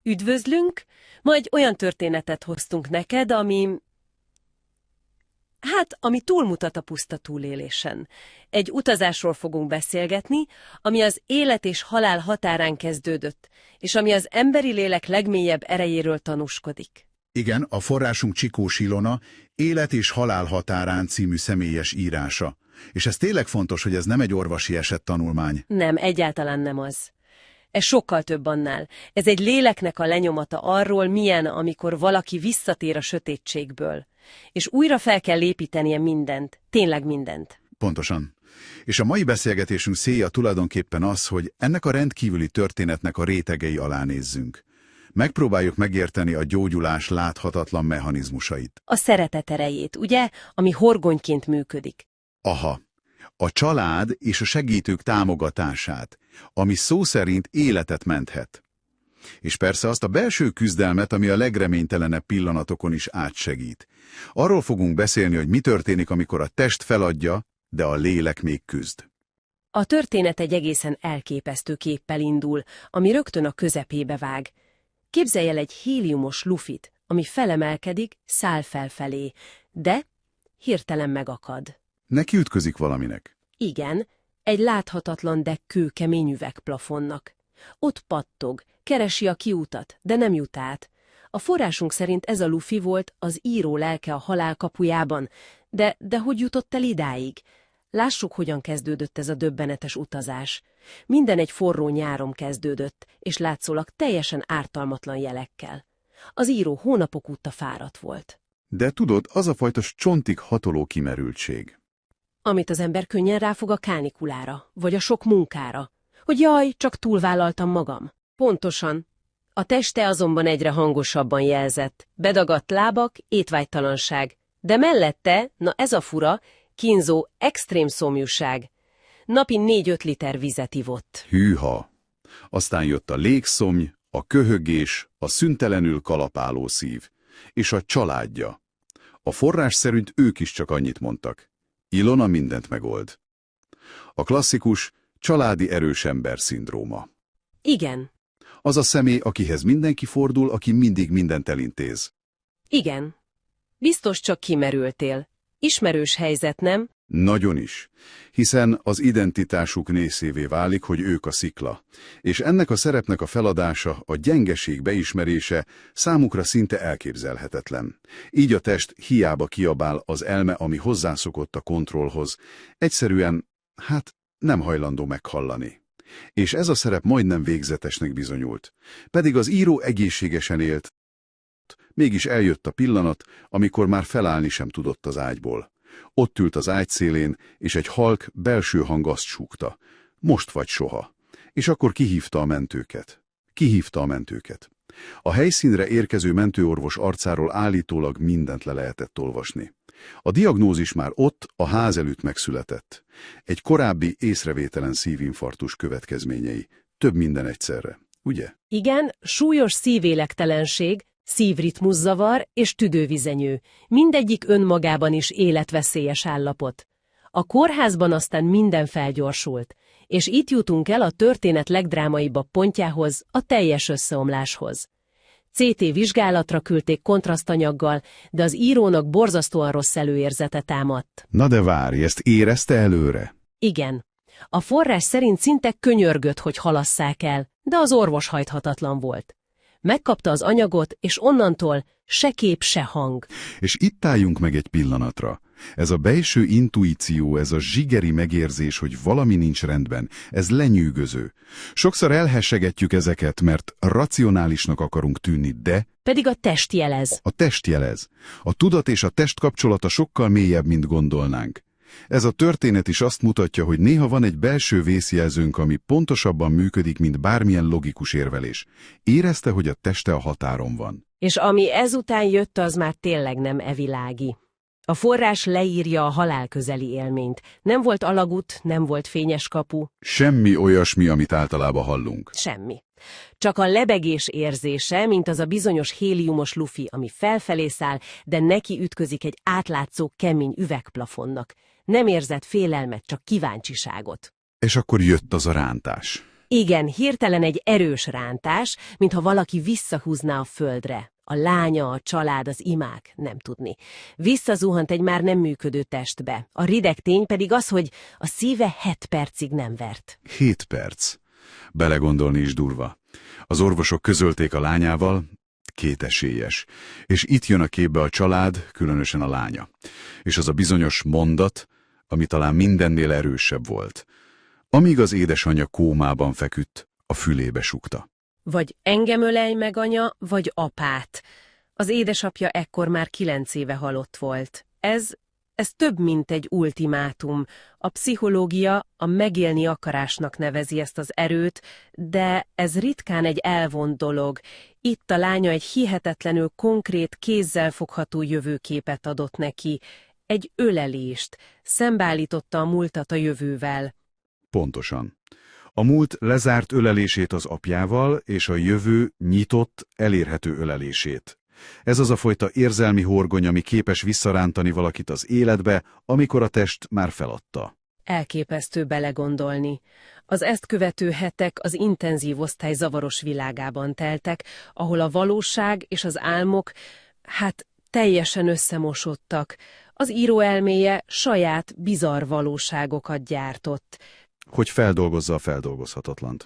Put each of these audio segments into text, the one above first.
Üdvözlünk, ma egy olyan történetet hoztunk neked, ami túlmutat a puszta túlélésen. Egy utazásról fogunk beszélgetni, ami az élet és halál határán kezdődött, és ami az emberi lélek legmélyebb erejéről tanúskodik. Igen, a forrásunk Csikós Ilona Élet és halál határán című személyes írása. És ez tényleg fontos, hogy ez nem egy orvosi esettanulmány. Nem, egyáltalán nem az. Ez sokkal több annál. Ez egy léleknek a lenyomata arról, milyen, amikor valaki visszatér a sötétségből. És újra fel kell építenie mindent, tényleg mindent. Pontosan. És a mai beszélgetésünk célja tulajdonképpen az, hogy ennek a rendkívüli történetnek a rétegei alá nézzünk. Megpróbáljuk megérteni a gyógyulás láthatatlan mechanizmusait. A szeretet erejét, ugye, ami horgonyként működik. Aha. A család és a segítők támogatását, ami szó szerint életet menthet. És persze azt a belső küzdelmet, ami a legreménytelenebb pillanatokon is átsegít. Arról fogunk beszélni, hogy mi történik, amikor a test feladja, de a lélek még küzd. A történet egy egészen elképesztő képpel indul, ami rögtön a közepébe vág. Képzelj el egy héliumos lufit, ami felemelkedik, száll felfelé, de hirtelen megakad. Neki ütközik valaminek. Igen, egy láthatatlan, de kőkemény üvegplafonnak. Ott pattog, keresi a kiutat, de nem jut át. A forrásunk szerint ez a lufi volt az író lelke a halál kapujában, de hogy jutott el idáig? Lássuk, hogyan kezdődött ez a döbbenetes utazás. Minden egy forró nyáron kezdődött, és látszólag teljesen ártalmatlan jelekkel. Az író hónapok óta fáradt volt. De tudod, az a fajta csontig hatoló kimerültség. Amit az ember könnyen ráfog a kánikulára, vagy a sok munkára. Hogy jaj, csak túlvállaltam magam. Pontosan. A teste azonban egyre hangosabban jelzett. Bedagadt lábak, étvágytalanság. De mellette, na ez a fura, kínzó, extrém szomjúság. Napi 4-5 liter vizet ivott. Hűha! Aztán jött a légszomj, a köhögés, a szüntelenül kalapáló szív. És a családja. A forrás szerint ők is csak annyit mondtak. Ilona mindent megold. A klasszikus családi erős ember szindróma. Igen. Az a személy, akihez mindenki fordul, aki mindig mindent elintéz. Igen. Biztos csak kimerültél. Ismerős helyzet, nem? Nagyon is, hiszen az identitásuk részévé válik, hogy ők a szikla, és ennek a szerepnek a feladása, a gyengeség beismerése számukra szinte elképzelhetetlen. Így a test hiába kiabál, az elme, ami hozzászokott a kontrollhoz, egyszerűen, nem hajlandó meghallani. És ez a szerep majdnem végzetesnek bizonyult. Pedig az író egészségesen élt, mégis eljött a pillanat, amikor már felállni sem tudott az ágyból. Ott ült az ágy szélén, és egy halk, belső hang azt súgta. Most vagy soha. És akkor kihívta a mentőket. A helyszínre érkező mentőorvos arcáról állítólag mindent le lehetett olvasni. A diagnózis már ott, a ház előtt megszületett. Egy korábbi észrevételen szívinfarktus következményei. Több minden egyszerre, ugye? Igen, súlyos szívélektelenség, szívritmuszavar és tüdővizenyő. Mindegyik önmagában is életveszélyes állapot. A kórházban aztán minden felgyorsult, és itt jutunk el a történet legdrámaibb pontjához, a teljes összeomláshoz. CT vizsgálatra küldték kontrasztanyaggal, de az írónak borzasztóan rossz előérzete támadt. Na de várj, ezt érezte előre? Igen. A forrás szerint szinte könyörgött, hogy halasszák el, de az orvos hajthatatlan volt. Megkapta az anyagot, és onnantól se kép, se hang. És itt álljunk meg egy pillanatra. Ez a belső intuíció, ez a zsigeri megérzés, hogy valami nincs rendben, ez lenyűgöző. Sokszor elhessegetjük ezeket, mert racionálisnak akarunk tűnni, de... Pedig a test jelez. A test jelez. A tudat és a test kapcsolata sokkal mélyebb, mint gondolnánk. Ez a történet is azt mutatja, hogy néha van egy belső vészjelzőnk, ami pontosabban működik, mint bármilyen logikus érvelés. Érezte, hogy a teste a határon van. És ami ezután jött, az már tényleg nem evilági. A forrás leírja a halálközeli élményt. Nem volt alagút, nem volt fényes kapu. Semmi olyasmi, amit általában hallunk. Semmi. Csak a lebegés érzése, mint az a bizonyos héliumos lufi, ami felfelé száll, de neki ütközik egy átlátszó kemény üvegplafonnak. Nem érzett félelmet, csak kíváncsiságot. És akkor jött az a rántás. Igen, hirtelen egy erős rántás, mintha valaki visszahúzná a földre. A lánya, a család, az imák, nem tudni. Visszazuhant egy már nem működő testbe. A rideg tény pedig az, hogy a szíve 7 percig nem vert. 7 perc. Belegondolni is durva. Az orvosok közölték a lányával, kétesélyes. És itt jön a képbe a család, különösen a lánya. És az a bizonyos mondat, ami talán mindennél erősebb volt. Amíg az édesanyja kómában feküdt, a fülébe sukta. Vagy engem ölelj meg, anya, vagy apát. Az édesapja ekkor már 9 éve halott volt. Ez több, mint egy ultimátum. A pszichológia a megélni akarásnak nevezi ezt az erőt, de ez ritkán egy elvont dolog. Itt a lánya egy hihetetlenül konkrét, kézzel fogható jövőképet adott neki. Egy ölelést. Szembeállította a múltat a jövővel. Pontosan. A múlt lezárt ölelését az apjával, és a jövő nyitott, elérhető ölelését. Ez az a fajta érzelmi horgony, ami képes visszarántani valakit az életbe, amikor a test már feladta. Elképesztő belegondolni. Az ezt követő hetek az intenzív osztály zavaros világában teltek, ahol a valóság és az álmok, teljesen összemosodtak. Az író elméje saját bizarr valóságokat gyártott. Hogy feldolgozza a feldolgozhatatlant.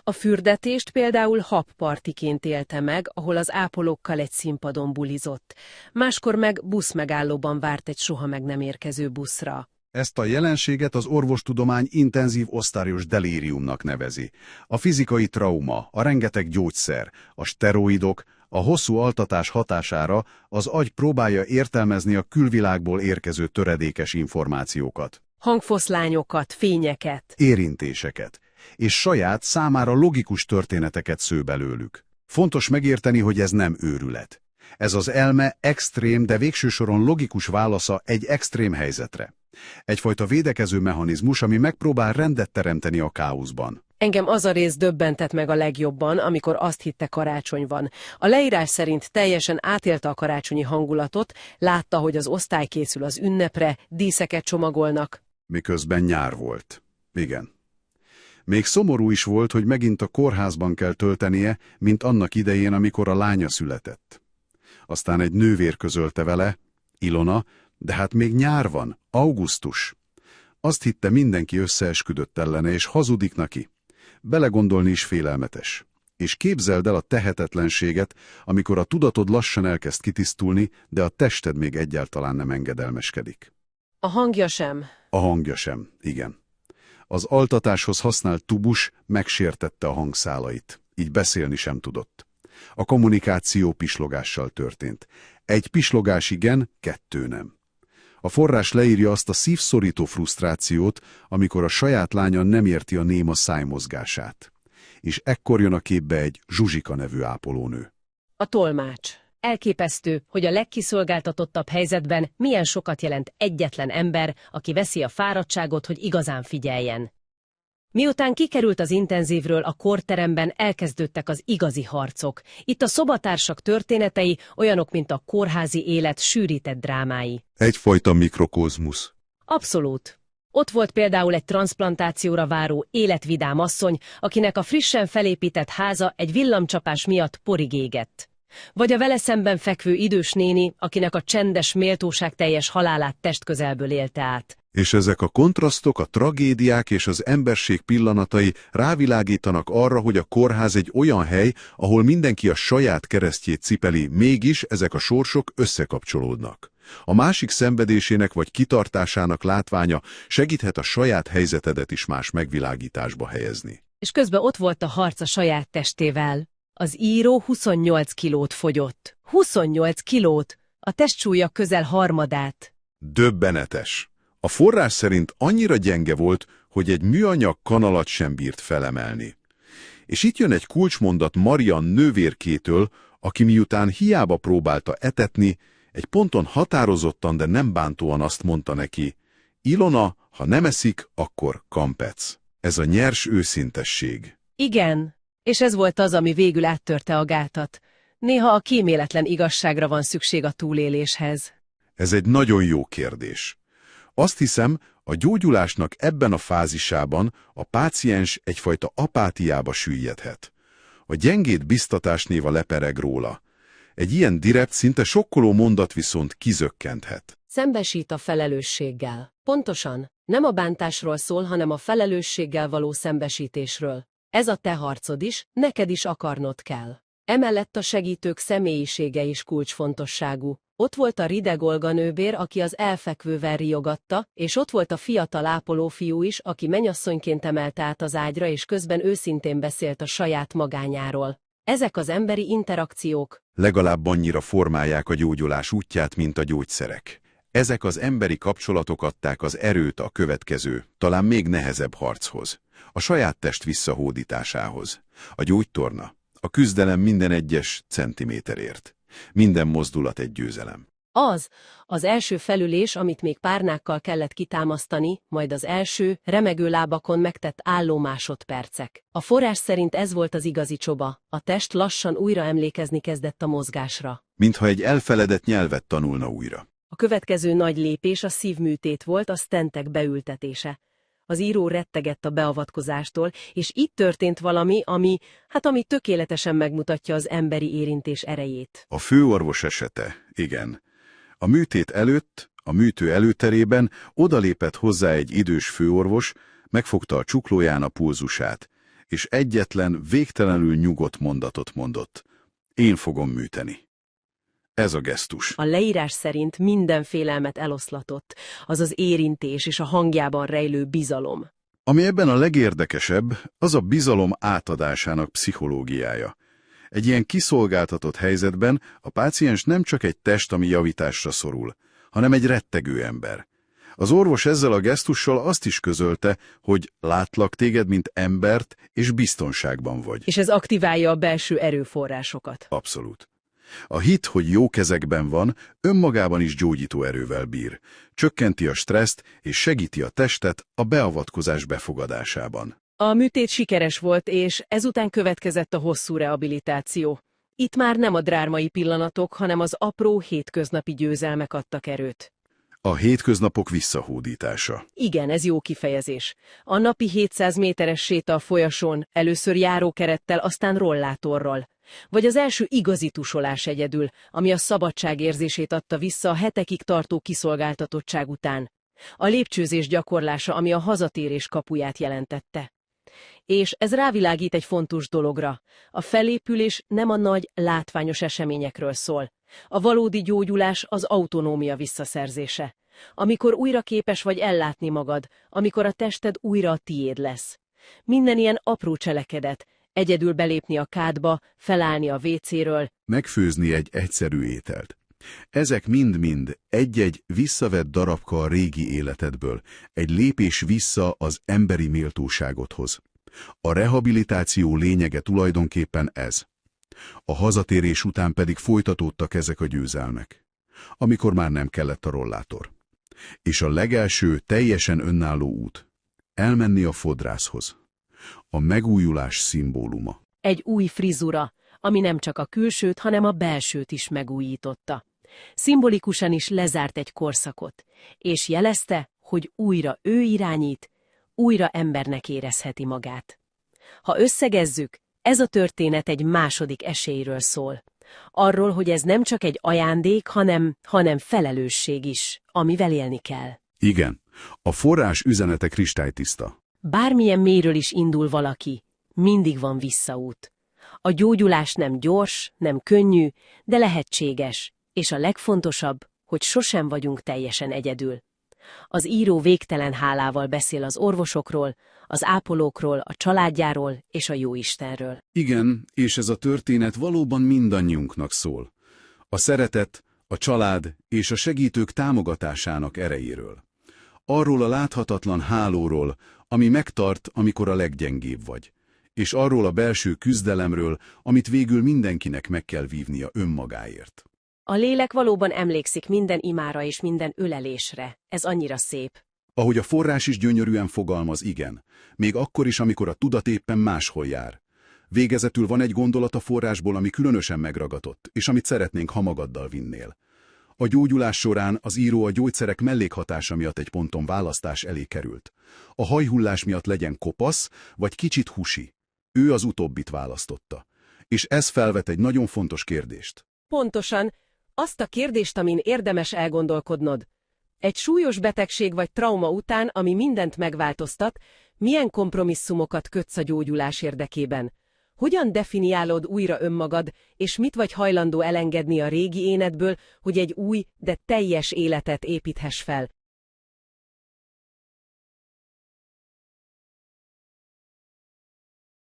A fürdetést például habpartiként élte meg, ahol az ápolókkal egy színpadon bulizott. Máskor meg buszmegállóban várt egy soha meg nem érkező buszra. Ezt a jelenséget az orvostudomány intenzív osztályos delíriumnak nevezi. A fizikai trauma, a rengeteg gyógyszer, a steroidok, a hosszú altatás hatására az agy próbálja értelmezni a külvilágból érkező töredékes információkat. Hangfoszlányokat, fényeket. Érintéseket, és saját számára logikus történeteket sző belőlük. Fontos megérteni, hogy ez nem őrület. Ez az elme extrém, de végső soron logikus válasza egy extrém helyzetre. Egyfajta védekező mechanizmus, ami megpróbál rendet teremteni a káoszban. Engem az a rész döbbentett meg a legjobban, amikor azt hitte, karácsony van. A leírás szerint teljesen átélte a karácsonyi hangulatot, látta, hogy az osztály készül az ünnepre, díszeket csomagolnak. Miközben nyár volt. Igen. Még szomorú is volt, hogy megint a kórházban kell töltenie, mint annak idején, amikor a lánya született. Aztán egy nővér közölte vele, Ilona, de hát még nyár van, augusztus. Azt hitte, mindenki összeesküdött ellene, és hazudik neki. Belegondolni is félelmetes. És képzeld el a tehetetlenséget, amikor a tudatod lassan elkezd kitisztulni, de a tested még egyáltalán nem engedelmeskedik. A hangja sem. A hangja sem, igen. Az altatáshoz használt tubus megsértette a hangszálait, így beszélni sem tudott. A kommunikáció pislogással történt. Egy pislogás igen, 2 nem. A forrás leírja azt a szívszorító frusztrációt, amikor a saját lánya nem érti a néma szájmozgását. És ekkor jön a képbe egy Zsuzsika nevű ápolónő. A tolmács. Elképesztő, hogy a legkiszolgáltatottabb helyzetben milyen sokat jelent egyetlen ember, aki veszi a fáradtságot, hogy igazán figyeljen. Miután kikerült az intenzívről, a kórteremben elkezdődtek az igazi harcok. Itt a szobatársak történetei olyanok, mint a kórházi élet sűrített drámái. Egyfajta mikrokozmusz. Abszolút. Ott volt például egy transzplantációra váró életvidám asszony, akinek a frissen felépített háza egy villamcsapás miatt porig égett. Vagy a vele szemben fekvő idős néni, akinek a csendes, méltóságteljes halálát testközelből élte át. És ezek a kontrasztok, a tragédiák és az emberség pillanatai rávilágítanak arra, hogy a kórház egy olyan hely, ahol mindenki a saját keresztjét cipeli, mégis ezek a sorsok összekapcsolódnak. A másik szenvedésének vagy kitartásának látványa segíthet a saját helyzetedet is más megvilágításba helyezni. És közben ott volt a harc a saját testével. Az író 28 kilót fogyott. 28 kilót! A testsúlya közel harmadát. Döbbenetes! A forrás szerint annyira gyenge volt, hogy egy műanyag kanalat sem bírt felemelni. És itt jön egy kulcsmondat Marian nővérkétől, aki miután hiába próbálta etetni, egy ponton határozottan, de nem bántóan azt mondta neki, Ilona, ha nem eszik, akkor kampec. Ez a nyers őszintesség. Igen, és ez volt az, ami végül áttörte a gátat. Néha a kíméletlen igazságra van szükség a túléléshez. Ez egy nagyon jó kérdés. Azt hiszem, A gyógyulásnak ebben a fázisában a páciens egyfajta apátiába süllyedhet. A gyengéd biztatás néva lepereg róla. Egy ilyen direkt, szinte sokkoló mondat viszont kizökkenthet. Szembesít a felelősséggel. Pontosan, nem a bántásról szól, hanem a felelősséggel való szembesítésről. Ez a te harcod is, neked is akarnod kell. Emellett a segítők személyisége is kulcsfontosságú. Ott volt a rideg Olga nővér, aki az elfekvővel riogatta, és ott volt a fiatal ápolófiú is, aki mennyasszonyként emelte át az ágyra, és közben őszintén beszélt a saját magányáról. Ezek az emberi interakciók legalább annyira formálják a gyógyulás útját, mint a gyógyszerek. Ezek az emberi kapcsolatok adták az erőt a következő, talán még nehezebb harchoz, a saját test visszahódításához. A gyógytorna, a küzdelem minden egyes centiméterért. Minden mozdulat egy győzelem. Az első felülés, amit még párnákkal kellett kitámasztani, majd az első, remegő lábakon megtett álló másodpercek. A forrás szerint ez volt az igazi csoba, a test lassan újra emlékezni kezdett a mozgásra. Mintha egy elfeledett nyelvet tanulna újra. A következő nagy lépés a szívműtét volt, a sztentek beültetése. Az író rettegett a beavatkozástól, és itt történt valami, ami tökéletesen megmutatja az emberi érintés erejét. A főorvos esete, igen. A műtét előtt, a műtő előterében odalépett hozzá egy idős főorvos, megfogta a csuklóján a pulzusát, és egyetlen, végtelenül nyugodt mondatot mondott. Én fogom műteni. Ez a gesztus. A leírás szerint minden félelmet eloszlatott, az az érintés és a hangjában rejlő bizalom. Ami ebben a legérdekesebb, az a bizalom átadásának pszichológiája. Egy ilyen kiszolgáltatott helyzetben a páciens nem csak egy test, ami javításra szorul, hanem egy rettegő ember. Az orvos ezzel a gesztussal azt is közölte, hogy látlak téged, mint embert, és biztonságban vagy. És ez aktiválja a belső erőforrásokat. Abszolút. A hit, hogy jó kezekben van, önmagában is gyógyító erővel bír. Csökkenti a stresszt, és segíti a testet a beavatkozás befogadásában. A műtét sikeres volt, és ezután következett a hosszú rehabilitáció. Itt már nem a drámai pillanatok, hanem az apró hétköznapi győzelmek adtak erőt. A hétköznapok visszahódítása. Igen, ez jó kifejezés. A napi 700 méteres séta a folyosón, először járókerettel, aztán rollátorral. Vagy az első igazi tusolás egyedül, ami a szabadság érzését adta vissza a hetekig tartó kiszolgáltatottság után. A lépcsőzés gyakorlása, ami a hazatérés kapuját jelentette. És ez rávilágít egy fontos dologra. A felépülés nem a nagy, látványos eseményekről szól. A valódi gyógyulás az autonómia visszaszerzése. Amikor újra képes vagy ellátni magad, amikor a tested újra a tiéd lesz. Minden ilyen apró cselekedet, egyedül belépni a kádba, felállni a WC-ről, megfőzni egy egyszerű ételt. Ezek mind-mind egy-egy visszavett darabka a régi életedből, egy lépés vissza az emberi méltóságodhoz. A rehabilitáció lényege tulajdonképpen ez. A hazatérés után pedig folytatódtak ezek a győzelmek, amikor már nem kellett a rollátor. És a legelső teljesen önálló út, elmenni a fodrászhoz. A megújulás szimbóluma. Egy új frizura, ami nem csak a külsőt, hanem a belsőt is megújította. Szimbolikusan is lezárt egy korszakot, és jelezte, hogy újra ő irányít, újra embernek érezheti magát. Ha összegezzük, ez a történet egy második esélyről szól. Arról, hogy ez nem csak egy ajándék, hanem felelősség is, amivel élni kell. Igen, a forrás üzenete kristálytiszta. Bármilyen mélyről is indul valaki, mindig van visszaút. A gyógyulás nem gyors, nem könnyű, de lehetséges, és a legfontosabb, hogy sosem vagyunk teljesen egyedül. Az író végtelen hálával beszél az orvosokról, az ápolókról, a családjáról és a Jóistenről. Igen, és ez a történet valóban mindannyiunknak szól. A szeretet, a család és a segítők támogatásának erejéről. Arról a láthatatlan hálóról, ami megtart, amikor a leggyengébb vagy. És arról a belső küzdelemről, amit végül mindenkinek meg kell vívnia önmagáért. A lélek valóban emlékszik minden imára és minden ölelésre. Ez annyira szép. Ahogy a forrás is gyönyörűen fogalmaz, igen. Még akkor is, amikor a tudat éppen máshol jár. Végezetül van egy gondolat a forrásból, ami különösen megragadott, és amit szeretnénk, ha magaddal vinnél. A gyógyulás során az író a gyógyszerek mellékhatása miatt egy ponton választás elé került. A hajhullás miatt legyen kopasz, vagy kicsit husi. Ő az utóbbit választotta. És ez felvet egy nagyon fontos kérdést. Pontosan, azt a kérdést, amin érdemes elgondolkodnod. Egy súlyos betegség vagy trauma után, ami mindent megváltoztat, milyen kompromisszumokat kötsz a gyógyulás érdekében? Hogyan definiálod újra önmagad, és mit vagy hajlandó elengedni a régi énedből, hogy egy új, de teljes életet építhess fel?